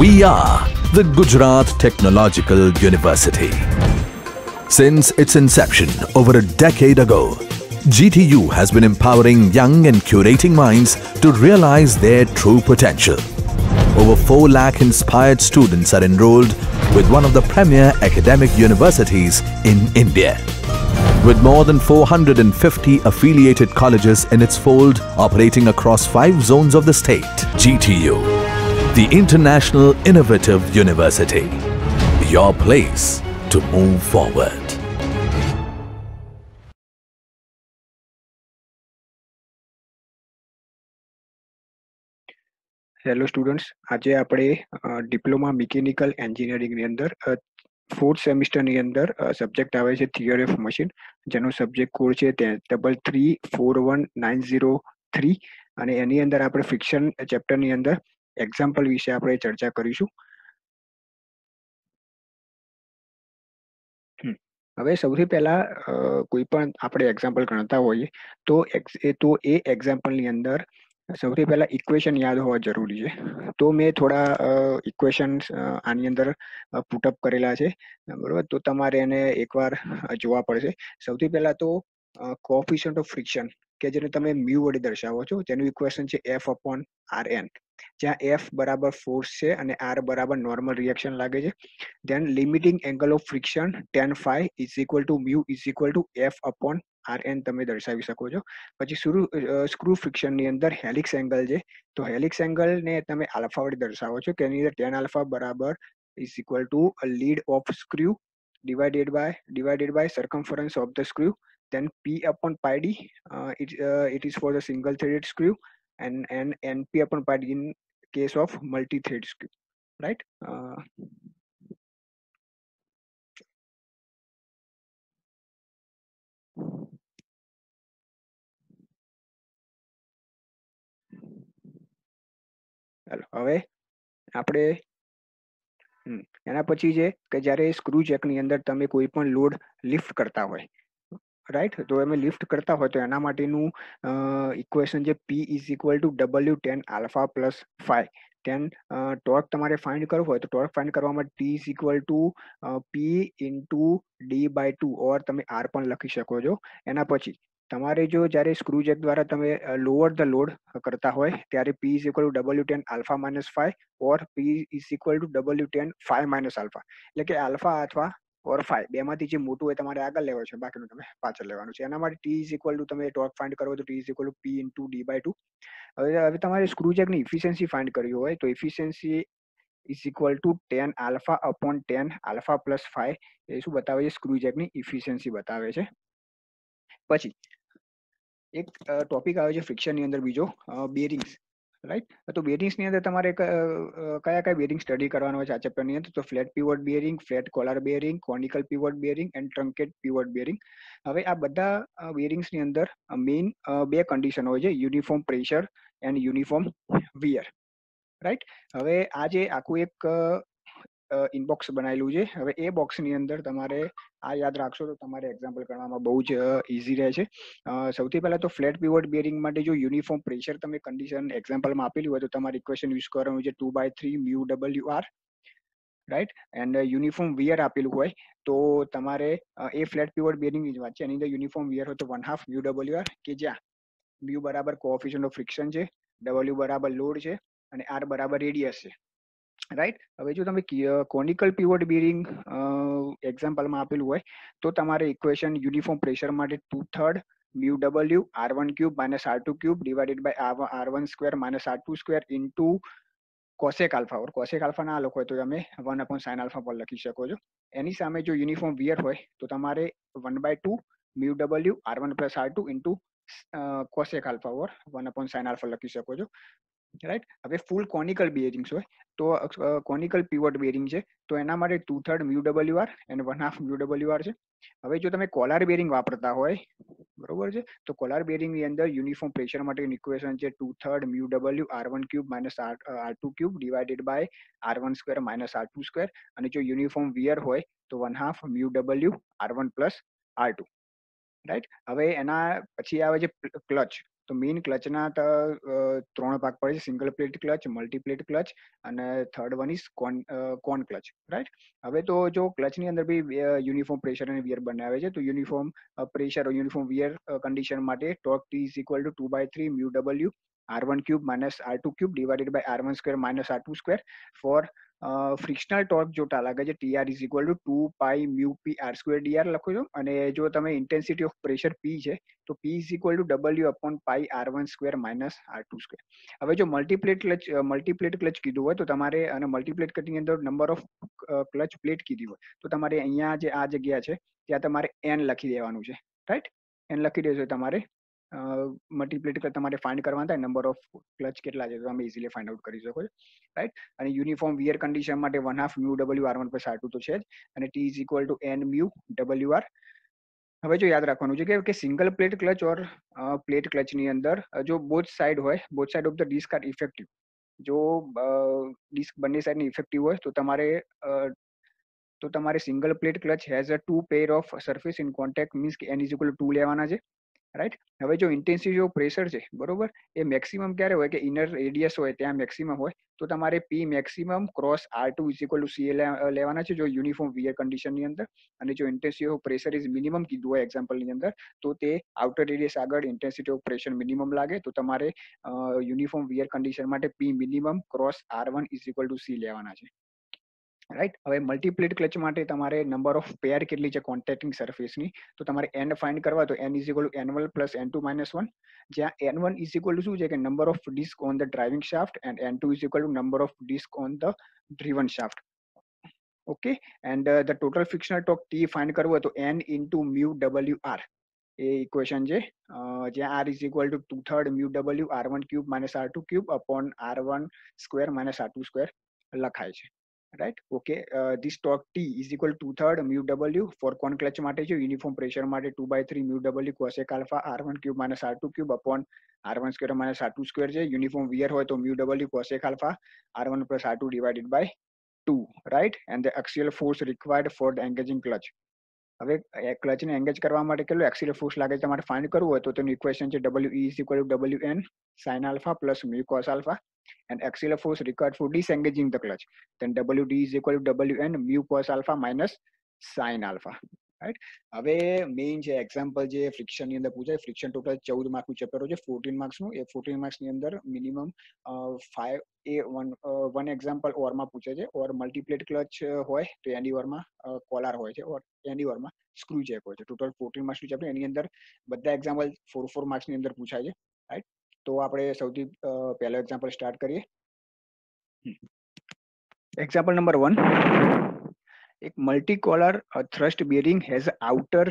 We are the Gujarat Technological University. Since its inception over a decade ago, GTU has been empowering young and curating minds to realize their true potential. Over 4 lakh inspired students are enrolled with one of the premier academic universities in India. With more than 450 affiliated colleges in its fold operating across 5 zones of the state, GTU, the International Innovative University, your place to move forward. Hello students, આજે આપણે diploma mechanical એન્જિનિયરિંગની અંદર 4th સેમિસ્ટરની અંદર subject આવે છે theory of machine, જેનો subject code છે 33419003 અને એની અંદર આપણે ફ્રિક્શન ચેપ્ટરની અંદર એક્ઝામ્પલ વિશે આપણે ચર્ચા કરીશું. હવે સૌથી પહેલા કોઈ પણ આપણે એક્ઝામ્પલ ગણતા હોઈએ તો એ એક્ઝામ્પલની અંદર સૌથી પહેલા ઇક્વેશન યાદ હોવા જરૂરી છે. તો મેં થોડા ઇક્વેશન્સ આની અંદર પુટઅપ કરેલા છે, બરોબર. તો તમારે એને એકવાર જોવા પડશે. સૌથી પહેલા તો કોએફિશિયન્ટ ઓફ ફ્રિક્શન, કે જેને તમે મ્યુ વડે દર્શાવો છો, તેનું ઇક્વેશન છે F/Rn, જ્યાં F બરાબર ફોર્સ છે અને R બરાબર નોર્મલ રિએક્શન લાગે છે. Then limiting angle of friction tan phi is equal to mu is equal to F/Rn તમે દર્શાવી શકો છો. પછી સ્ક્રૂ ફ્રિક્શનની અંદર હેલિક્સ એંગલ છે, તો હેલિક્સ એંગલને તમે આલ્ફા વડે દર્શાવો છો, કે એની અંદર tan alpha બરાબર is equal to lead of screw divided by circumference of the screw. Then P/pi d, it is for the single threaded screw, and Np/pi d in case of multi-thread screw, right? હવે આપણે એના પછી છે કે જ્યારે screw જેકની અંદર તમે કોઈ પણ લોડ લિફ્ટ કરતા હોય, રાઈટ, તો અમે લિફ્ટ કરતા હોય તો એના માટેનું ઇક્વેશન છે P is equal to W tan alpha plus phi. then torque તમારે ફાઇન્ડ કરવું હોય તો ટોર્ક ફાઇન્ડ કરવા માટે T is equal two P into D/2 ઓર તમે R પણ લખી શકો છો. એના પછી તમારે જો જ્યારે સ્ક્રૂ જેક દ્વારા તમે લોઅર ધ લોડ કરતા હોય ત્યારે P is equal to W tan alpha minus phi or P is equal to W tan phi minus alpha. એટલે કે આલ્ફા અથવા ઓર phi બેમાંથી જે મોટું હોય તમારે આગળ લેવાનું છે, બાકીનું તમે પાછળ લેવાનું છે. એના માટે T ઇઝ ઇક્વલ ટુ તમે ટોર્ક ફાઇન્ડ કરો તો T is equal two P into D/2. હવે તમારે સ્ક્રૂ જેકની ઇફિશિયન્સી ફાઇન્ડ કરવી હોય તો efficiency is equal two tan alpha upon tan alpha plus phi. એ શું બતાવે છે? સ્ક્રૂ જેકની ઇફિશિયન્સી બતાવે છે. પછી એક ટોપિક આવે છે ફ્રિક્શનની અંદર બીજો, બેરિંગ્સ, રાઈટ. તો બેરિંગ્સની અંદર તમારે કયા બેરિંગ સ્ટડી કરવાનો હોય છે આ ચેપ્ટરની અંદર? તો flat pivot bearing, flat collar bearing, conical pivot bearing and truncate pivot bearing. હવે આ બધા બેરિંગ્સની અંદર મેઇન 2 કન્ડિશન હોય છે, uniform pressure and uniform wear, right. હવે આ જે આખું એક ઇનબોક્સ બનાવેલું છે, હવે એ બોક્સની અંદર તમારે આ યાદ રાખશો તો તમારે એક્ઝામ્પલ કરવામાં બહુ જ ઇઝી રહે છે. સૌથી પહેલા તો ફ્લેટ પીવોટ બેરિંગ માટે જો યુનિફોર્મ પ્રેશર તમે કન્ડિશન એક્ઝામ્પલમાં આપેલી હોય તો તમારે ઇક્વેશન યુઝ કરવાનું છે 2/3 mu WR, right. And uniform wear આપેલું હોય તો તમારે એ ફ્લેટ પીવોટ બેરિંગની જ વાત છે, એની અંદર યુનિફોર્મ વિયર હોય તો 1/2 મ્યુ WR, કે જ્યાં મ્યુ બરાબર કોએફિશિયન્ટ ઓફ ફ્રિક્શન છે, W બરાબર લોડ છે અને R બરાબર રેડિયસ છે, રાઈટ. હવે જો તમે કોનિકલ પીવોટ બેરિંગ એક્ઝામ્પલમાં આપેલું હોય તો તમારે ઇક્વેશન યુનિફોર્મ પ્રેશર માટે 2/3 mu W R1 cube minus R2 cube divided by R1 square minus R2 square into cosec alpha, or cosec alpha ના લખો હોય તો તમે 1/sin આલ્ફા પર લખી શકો છો. એની સામે જો યુનિફોર્મ વિયર હોય તો તમારે 1/2 mu W R1 plus R2 into cosec alpha or 1/sin alpha લખી શકો છો, રાઈટ. હવે ફૂલ કોનિકલ બેરિંગ્સ હોય તો કોનિકલ પીવોટ બેરિંગ છે તો એના માટે 2/3 મ્યુ WR અને 1/2 મ્યુ WR છે. હવે જો તમે કોલર બેરિંગ વાપરતા હોય, બરોબર છે, તો કોલર બેરિંગની અંદર યુનિફોર્મ પ્રેશર માટેની ઇક્વેશન છે 2/3 mu W R1 cube minus R2 cube divided by R1 square minus R2 square, અને જો યુનિફોર્મ વિયર હોય તો 1/2 mu W R1 plus R2, right. હવે એના પછી આવે છે ક્લચ. તો મેઇન ક્લચના 3 ભાગ પડે છે, single plate clutch, multi plate clutch અને third one is cone clutch, right. હવે તો જો ક્લચની અંદર બી યુનિફોર્મ પ્રેશર અને વિયર બંને આવે છે. તો uniform pressure uniform wear condition માટે torque T is equal to 2/3 mu W R1 cube minus R2 cube divided by R1 square minus R2 square. For frictional torque જો લાગે છે TR is equal to 2 pi mu P R square DR લખો છો. અને જો તમે intensity of pressure P છે તો P is equal to W upon pi R1 square minus R2 square. હવે જો મલ્ટીપ્લેટ ક્લચ કીધું હોય તો તમારે, અને મલ્ટીપ્લેટ ક્લચની અંદર નંબર ઓફ ક્લચ પ્લેટ કીધી હોય તો તમારે અહીંયા જે આ જગ્યા છે ત્યાં તમારે n લખી દેવાનું છે, રાઈટ. n લખી દેશો તમારે મલ્ટીપ્લેટ ક્લચ તમારે ફાઇન્ડ કરવાના થાય, નંબર ઓફ ક્લચ કેટલા છે તો તમે ઇઝીલી ફાઇન્ડ આઉટ કરી શકો છો, રાઈટ. અને યુનિફોર્મ વિયર કન્ડિશન માટે 1/2 mu W R1 plus R2 તો છે જ, અને T is equal to n mu WR. હવે જો યાદ રાખવાનું છે કે single plate clutch or plate ક્લચની અંદર જો both side of the disc are effective, જો ડિસ્ક બંને સાઈડની ઇફેક્ટિવ હોય તો તમારે single plate clutch has a 2 pair of surface in contact, means કે n ઇઝ ઇક્વલ ટુ 2 લેવાના છે, રાઈટ. હવે જો ઇન્ટેન્સિટી ઓફ પ્રેશર છે, બરોબર, એ મેક્સિમમ ક્યારે હોય કે ઇનર રેડિયસ હોય ત્યાં મેક્સિમમ હોય, તો તમારે P maximum cross R2 is equal two C લેવાના છે જો યુનિફોર્મ વિયર કન્ડિશનની અંદર. અને જો intensity of pressure is minimum કીધું હોય એક્ઝામ્પલની અંદર, તો તે આઉટર રેડિયસ આગળ ઇન્ટેન્સિટી ઓફ પ્રેશર મિનિમમ લાગે તો તમારે યુનિફોર્મ વિયર કન્ડિશન માટે P minimum cross R1 is equal two C લેવાના છે, રાઈટ. હવે મલ્ટીપ્લેટ ક્લચ માટે તમારે નંબર ઓફ પેર કેટલી છે કોન્ટેક્ટિંગ સરફેસની, તો તમારે n ફાઇન્ડ કરવા, તો n is equal to n1 plus n2 minus 1, જ્યાં n1 ઇઝ ઇક્વલ ટુ શું છે કે number of disc on the driving shaft and n2 is equal to number of disc on the driven shaft. Okay. And the total frictional torque T find કરવું હોય તો n into mu WR એ equation છે, જ્યાં R is equal to 2/3 mu W R1 cube minus R2 cube upon R1 square minus R2 square લખાય છે, right. Okay. This torque T is equal to 2/3 mu W for cone clutch માટે છે, uniform pressure માટે 2/3 mu W cosec alpha R1 cube minus R2 cube upon R1 square minus R2 square છે. Uniform wear હોય તો mu W cosec alpha R1 plus R2 divided by 2, right. And the axial force required for the engaging clutch. હવે ક્લચને engage કરવા માટે કેટલો axial force લાગે છે તમારે ફાઇન્ડ કરવું હોય તો તેનું ઇક્વેશન છે W E is equal to WN sin alpha plus mu cos alpha, and axial force required for disengaging the clutch, then WD is equal to WN mu cos alpha minus sin alpha, right. હવે main છે example જે friction ની અંદર પૂછાય, friction total 14 માર્કનું chapter હોય છે, 14 માર્ક્સનું. એ 14 માર્ક્સની અંદર મિનિમમ 1 એક્ઝામ્પલ ઓરમાં પૂછે છે, ઓર મલ્ટીપ્લેટ ક્લચ હોય તો એની ઓરમાં કોલાર હોય છે, ઓર એની ઓરમાં સ્ક્રૂ જેક હોય છે. ટોટલ 14 માર્ક્સનું ચેપ્ટર, એની અંદર બધા એક્ઝામ્પલ 4 માર્ક્સની અંદર પૂછાય છે, રાઈટ. તો આપણે સૌથી પહેલો એક્ઝામ્પલ સ્ટાર્ટ કરીએ. Example number 1. एक multicollar thrust bearing has outer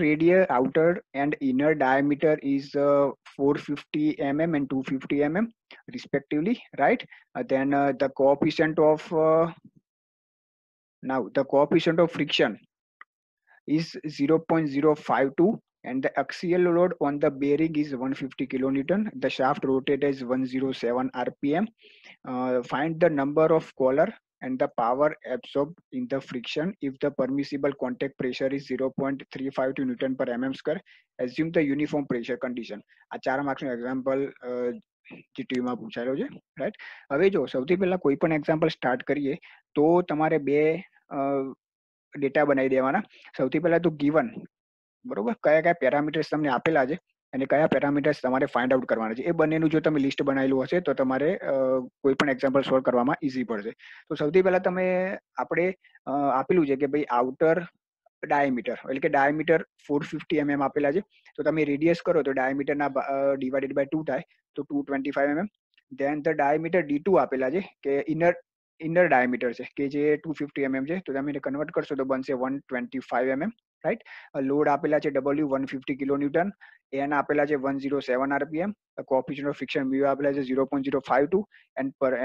and inner diameter is 450 mm and 250 mm respectively, right. Then the coefficient of friction is 0.052 and the axial load on the bearing is 150 kilonewton. The shaft rotates 107 rpm. Find the number of collar and the power absorbed in the friction if the permissible contact pressure is 0.352 Newton per mm square. Assume the uniform pressure condition. આ 4 માર્ક્સનું example જીટીયુમાં પૂછાયેલો છે, right. હવે જો સૌથી પહેલા કોઈ પણ example start કરીએ તો તમારે બે ડેટા બનાવી દેવાના. સૌથી પહેલા તો ગિવન, બરોબર, કયા કયા પેરામીટર્સ તમને આપેલા છે અને કયા પેરામીટર્સ તમારે ફાઇન્ડ આઉટ કરવાના છે, એ બંનેનું જો તમે લિસ્ટ બનાવેલું હશે તો તમારે કોઈ પણ એક્ઝામ્પલ સોલ્વ કરવામાં ઇઝી પડશે. તો સૌથી પહેલા આપણે આપેલું છે કે ભાઈ આઉટર ડાયામીટર, એટલે કે ડાયામીટર 450 mm આપેલા છે, તો તમે રેડિયસ કરો તો ડાયામીટરના ડિવાઇડેડ બાય 2 થાય તો 225 mm. Than the diameter D2 આપેલા છે કે ઇનર ડાયામીટર છે કે જે 250 mm છે, તો તમે એને કન્વર્ટ કરશો તો બનશે 125 mm, રાઈટ. લોડ આપેલા છે W 150 કિલોન્યુટન, એન આપેલા છે 107 rpm, coefficient of friction mu આપેલા છે 0.052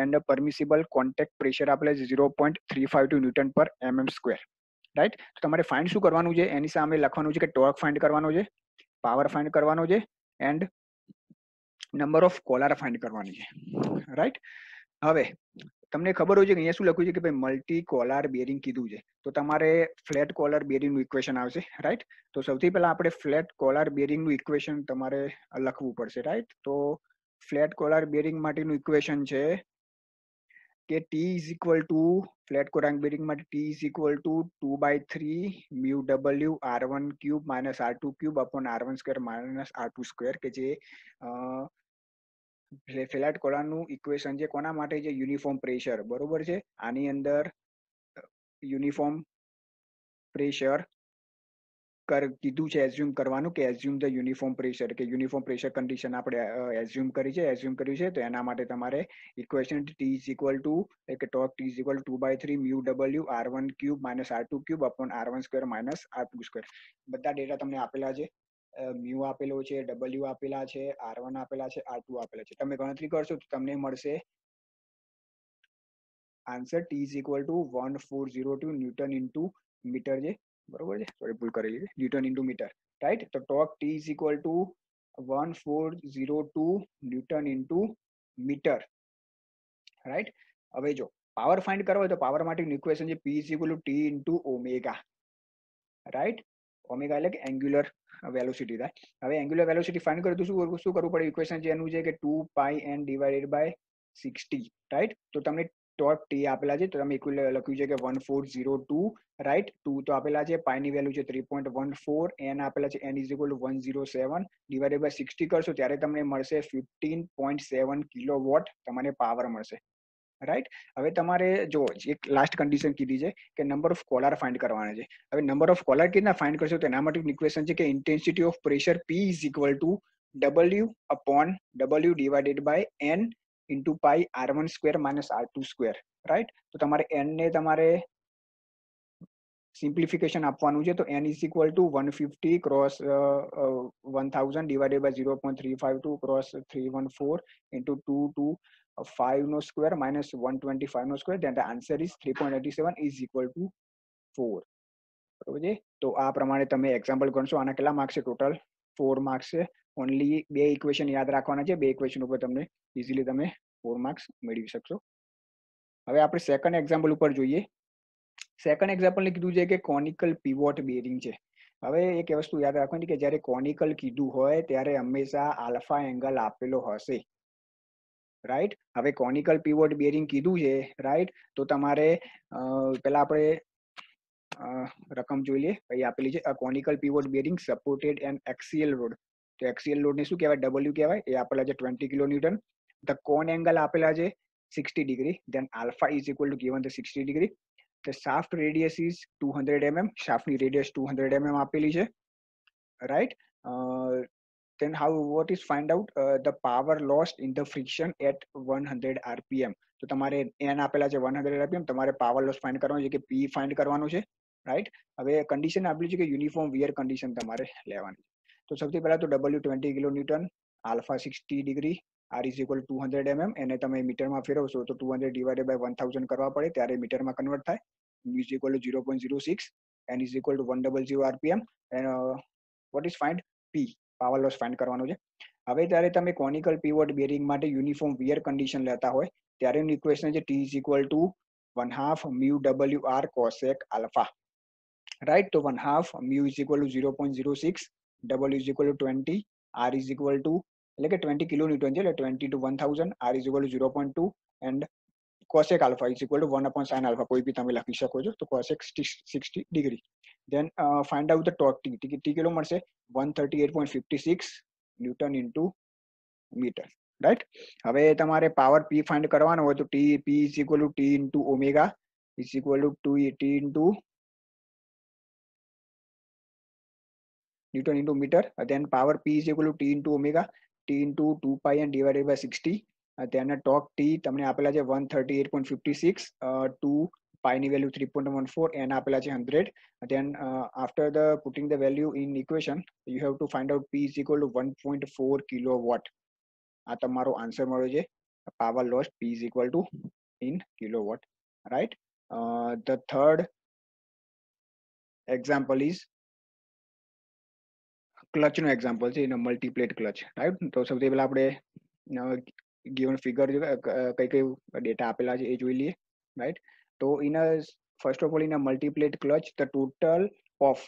એન્ડ પરમિસિબલ કોન્ટેક્ટ પ્રેશર આપેલા છે 0.352 ન્યૂટન પર mm સ્ક્વેર, રાઈટ. તો તમારે ફાઇન્ડ શું કરવાનું છે, એની સામે લખવાનું છે કે ટોર્ક ફાઇન્ડ કરવાનો છે, પાવર ફાઇન્ડ કરવાનો છે and number of Kolar find કરવાની છે, રાઈટ. હવે તમને ખબર હોય છે કે અહીંયા શું લખ્યું છે કે ભાઈ મલ્ટી કોલાર બેરિંગ કીધું છે, તો તમારે ફ્લેટ કોલર બેરિંગનું ઇક્વેશન આવશે, રાઈટ. તો સૌથી પહેલા આપણે ફ્લેટ કોલર બેરિંગનું ઇક્વેશન તમારે લખવું પડશે, રાઈટ. તો ફ્લેટ કોલર બેરિંગ માટેનું ઇક્વેશન છે કે T is equal to flat collar bearing માટે T is equal to 2/3 mu W R1 cube minus R2 cube upon R1 square minus R2 square, કે જે ફ્લેટ કોલરનું ઇક્વેશન છે કોના માટે છે? યુનિફોર્મ પ્રેશર, બરોબર છે. આની અંદર યુનિફોર્મ પ્રેશર કીધું છે, એઝ્યુમ કરવાનું કે એઝ્યુમ ધ યુનિફોર્મ પ્રેશર, કે યુનિફોર્મ પ્રેશર કન્ડિશન આપણે એઝ્યુમ કર્યું છે. તો એના માટે તમારે equation T is equal to કે torque T is equal 2/3 mu W R1 cube minus R2 cube upon R1 square minus R2 square. બધા ડેટા તમને આપેલા છે, મ્યુ આપેલો છે, ડબલ્યુ આપેલા છે, R1 આપેલા છે, R2 આપેલા છે. તમે ગણતરી કરશો તો તમને મળશે answer T is equal to 1402 newton into metre છે, બરોબર છે. સોરી, ભૂલ કરેલી છે, ન્યૂટન ઇન્ટુ મીટર, રાઈટ. તો torque T is equal to 1402 newton into metre, right. હવે જો પાવર ફાઇન્ડ કરવો હોય તો પાવર માટેનું ઇક્વેશન છે P is equal two T into omega, right. Omega એટલે કે એંગ્યુલર વેલોસિટી થાય. હવે એંગ્યુલર વેલોસિટી ફાઇન્ડ કરવું તો શું કરવું પડે? ઇક્વેશન છે એનું છે કે 2πn ડિવાઇડેડ બાય 60, રાઈટ. તો તમને ટોર્ક ટી આપેલા છે, તો તમે ઇક્વેશન લખ્યું છે કે 1402, રાઈટ. 2 તો આપેલા છે, પાઈ ની વેલ્યુ છે 3.14, એન આપેલા છે, n is equal to 107 divided by 60 કરશો ત્યારે તમને મળશે 15.7 કિલોવોટ તમને પાવર મળશે, રાઈટ. હવે તમારે જો એક લાસ્ટ કન્ડિશન કીધી છે કે નંબર ઓફ કોલર ફાઇન્ડ કરવાના છે. હવે નંબર ઓફ કોલર કેવી ફાઇન્ડ કરશો તો એના માટેનું ઇક્વેશન છે કે intensity of pressure P is equal to W upon W divided by N into pi R1 square minus R2 square, right. તો તમારે N ને તમારે સિમ્પ્લિફિકેશન આપવાનું છે, તો n is equal to 150 cross 1000 divided by 0.352 cross 314 into 225 નો square minus 125 નો square, then the answer is 3.87 is equal to 4, બરોબર છે. તો આ પ્રમાણે તમે એક્ઝામ્પલ ગણશો. આના કેટલા માર્ક્સ છે? ટોટલ 4 માર્ક્સ છે. ઓનલી 2 ઇક્વેશન યાદ રાખવાના છે, 2 ઇક્વેશન ઉપર તમને ઇઝીલી તમે 4 માર્ક્સ મેળવી શકશો. હવે આપણે સેકન્ડ એક્ઝામ્પલ ઉપર જોઈએ. સેકન્ડ એક્ઝામ્પલ કીધું છે કે કોનિકલ પીવોટ બેરિંગ છે. હવે એક વસ્તુ યાદ રાખવાની કે જ્યારે કોનિકલ કીધું હોય ત્યારે હંમેશા આલ્ફા એંગલ આપેલો હશે, રાઈટ. હવે કોનિકલ પીવોટ બેરિંગ કીધું છે, રાઈટ. તો તમારે પેલા આપણે રકમ જોઈ લઈએ. અહીં આપેલી છે conical pivot bearing supported and axial load. તો એક્સિયલ લોડ ને શું કહેવાય? W કહેવાય. એ આપેલા છે 20 kilo newton. The cone angle આપેલા છે 60 degree. Then alpha is equal to given the 60 degree. The shaft radius is 200 mm. શાફ્ટની રેડિયસ 200 mm આપેલી છે, right. Then what is find out the power lost in the friction at 100 rpm. તો તમારે n આપેલા છે 100 rpm, તમારે power loss find કરવાનો છે કે P ફાઇન્ડ કરવાનું છે, રાઈટ. હવે કન્ડિશન આપેલી છે કે યુનિફોર્મ વિયર કન્ડિશન તમારે લેવાની. તો સૌથી પહેલા તો W 20 kilo newton, alpha 60 degree, R is equal to 200 mm. એને તમે મીટરમાં ફેરવશો તો 200 ડિવાઇડેડ બાય 1000 કરવા પડે ત્યારે મીટરમાં કન્વર્ટ થાય. U is equal to 0.06, N is equal to 100 rpm. And what is find? P, power loss find કરવાનું છે. હવે ત્યારે તમે કોનિકલ પીવોટ બેરિંગ માટે યુનિફોર્મ વિયર કન્ડિશન લેતા હોય ત્યારે ઇક્વેશન છે T is equal to 1/2 mu WR cosec alpha, right. તો 1/2 mu is equal to 0.06, W is equal to 20, R is equal to એટલે કે 20 કિલો ન્યૂટન છે એટલે 20 to 1000, R is equal to 0.2 and cosec alpha is equal to 1 upon sin alpha. કોઈ બી તમે લખી શકો છો. તો cosec 60 degree. Then find out the torque T. T કેટલો મળશે? 138.56 ન્યૂટન ઇન્ટુ મીટર, રાઈટ. હવે તમારે પાવર P ફાઇન્ડ કરવાનો હોય તો P is equal to T into omega is equal to T into Newton into meter. Then power P is equal to T into omega, T into 2 pi n divided by 60. Then torque T તમને આપેલા છે 138.56, 2 pi ની value 3.14, n આપેલા છે 100. Then after the putting the value in equation you have to find out P is equal to 1.4 kilowatt. આ તમારો answer મળ્યો છે. Power loss P is equal to in kilowatt, right. The third example is clutch નો example છે, એનો multiplate clutch, right. તો સૌથી પહેલા આપણે ગિવન ફિગર કઈ કઈ ડેટા આપેલા છે એ જોઈ લઈએ, રાઈટ. તો in a first of all in a multiplate clutch the total of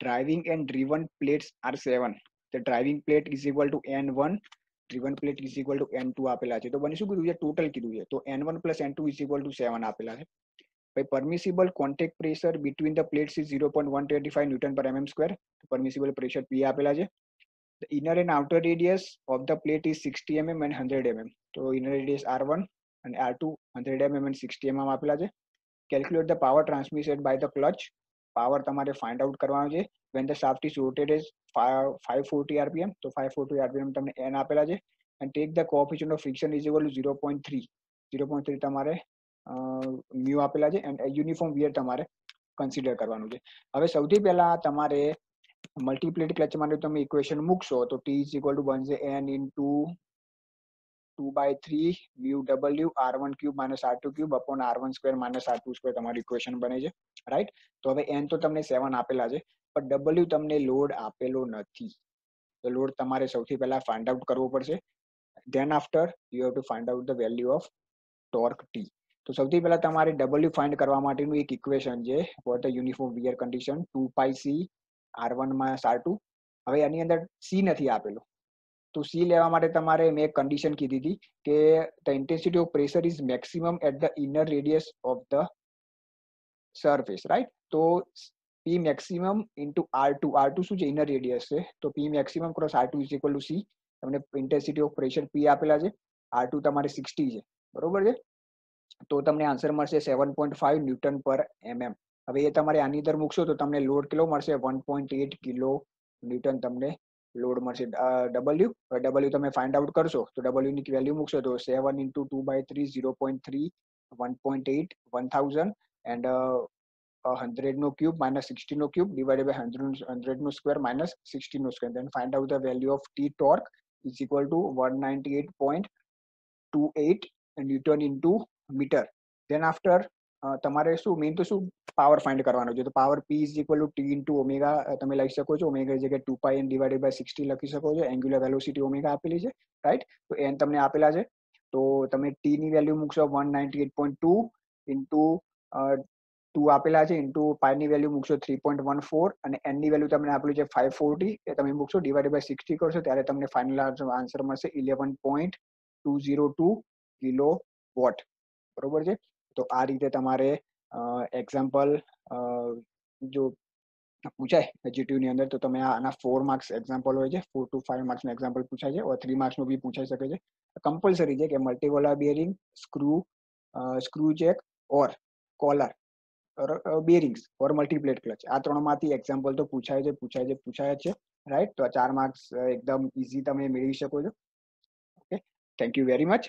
driving and driven plates are 7. The driving plate is equal to N1, driven plate is equal to N2 આપેલા છે. તો બને શું કીધું છે? Total કીધું છે. તો N1 plus N2 is equal to 7 આપેલા છે. ભાઈ permissible contact pressure between the plates is 0.125 Newton per mm square. Permissible pressure P આપેલા છે. The inner and outer radius of the plate is 60 mm and 100 mm. તો inner radius R1 and R2 100 mm and 60 mm આપેલા છે. Calculate the power transmitted by the clutch. Power તમારે find out કરવાનો છે. when the shaft is rotated 540 rpm, તો 540 rpm તમને n આપેલા છે. and take the coefficient of friction is equal to 0.3. 0.3 તમારે મ્યુ આપેલા છે. and યુનિફોર્મ વિયર તમારે કન્સિડર કરવાનું છે. હવે સૌથી પહેલા તમારે મલ્ટીપ્લેટ ક્લચ માટે તમે ઇક્વેશન મૂકશો તો t is equal to બનશે n into 2/3 mu w r1 cube minus r2 cube upon r1 square minus r2 square તમારી ઇક્વેશન બને છે, રાઈટ. તો હવે n તો તમને 7 આપેલા છે, પણ w તમને લોડ આપેલો નથી. તો લોડ તમારે સૌથી પહેલા ફાઇન્ડ આઉટ કરવો પડશે. Than after you have to find out the value of torque t. તો સૌથી પહેલા તમારે w ફાઇન્ડ કરવા માટેનું એક ઇક્વેશન છે for the uniform wear condition 2πc r1 minus r2. હવે આની અંદર c નથી આપેલો, તો સી લેવા માટે તમારે મેં કન્ડિશન કીધી હતી કે the intensity of pressure is maximum at the inner radius of the surface, right. તો પી મેક્સિમમ ઇન્ટુ R2 શું છે? ઇનર રેડિયસ છે. તો P maximum cross R2 is equal to C. તમને ઇન્ટેન્સિટી ઓફ પ્રેશર પી આપેલા છે, R2 તમારે 60 છે, બરોબર છે. તો તમને આન્સર મળશે 7.5 ન્યૂટન પર mm. હવે એ તમારે આની અંદર મૂકશો તો તમને લોડ કેટલો મળશે? 1.8 કિલો ન્યૂટન તમને લોડ મળશે. w તમે ફાઇન્ડ આઉટ કરશો તો w ની વેલ્યુ મૂકશો તો 7 into 2/3 0.3 1.8 1000 and 100 નો ક્યુબ minus 60 નો ક્યુબ divided by 100 નો સ્ક્વેર minus 60 નો square. then find out the value of t torque is equal to 198.28 newton into metre. then after તમારે શું મેઇન તો શું પાવર ફાઇન્ડ કરવાનો છે. તો power p is equal to t into omega તમે લખી શકો છો. ઓમેગા જગ્યાએ 2πn divided by 60 લખી શકો છો. એંગ્યુલર વેલોસિટી ઓમેગા આપેલી છે, રાઈટ. તો n તમને આપેલા છે. તો તમે t ની વેલ્યુ મૂકશો 198.2 into 2 આપેલા છે ઇન્ટુ પાઈ ની વેલ્યુ મૂકશો 3.14 અને n ની વેલ્યુ તમને આપેલું છે 540 એ તમે મૂકશો ડિવાઇડેડ બાય 60 કરશો ત્યારે તમને ફાઇનલ આન્સર મળશે 11.202 કિલો વોટ, બરોબર છે. તો આ રીતે તમારે એક્ઝામ્પલ જો પૂછાય જીટીયુ ની અંદર તો તમે આના 4 માર્ક્સ એક્ઝામ્પલ હોય છે. 4 to 5 માર્ક્સ નું એક્ઝામ્પલ પૂછાય છે, or 3 માર્ક્સ નું બી પૂછાઈ શકે છે. કમ્પલસરી છે કે મલ્ટીકોલર બેરિંગ, સ્ક્રૂ ચેક ઓર કોલર બેરિંગ્સ ઓર મલ્ટીપ્લેટ ક્લચ, આ ત્રણમાંથી એક્ઝામ્પલ તો પૂછાય છે, રાઈટ. તો આ 4 માર્ક્સ એકદમ ઇઝી તમે મેળવી શકો છો. Okay, thank you very much.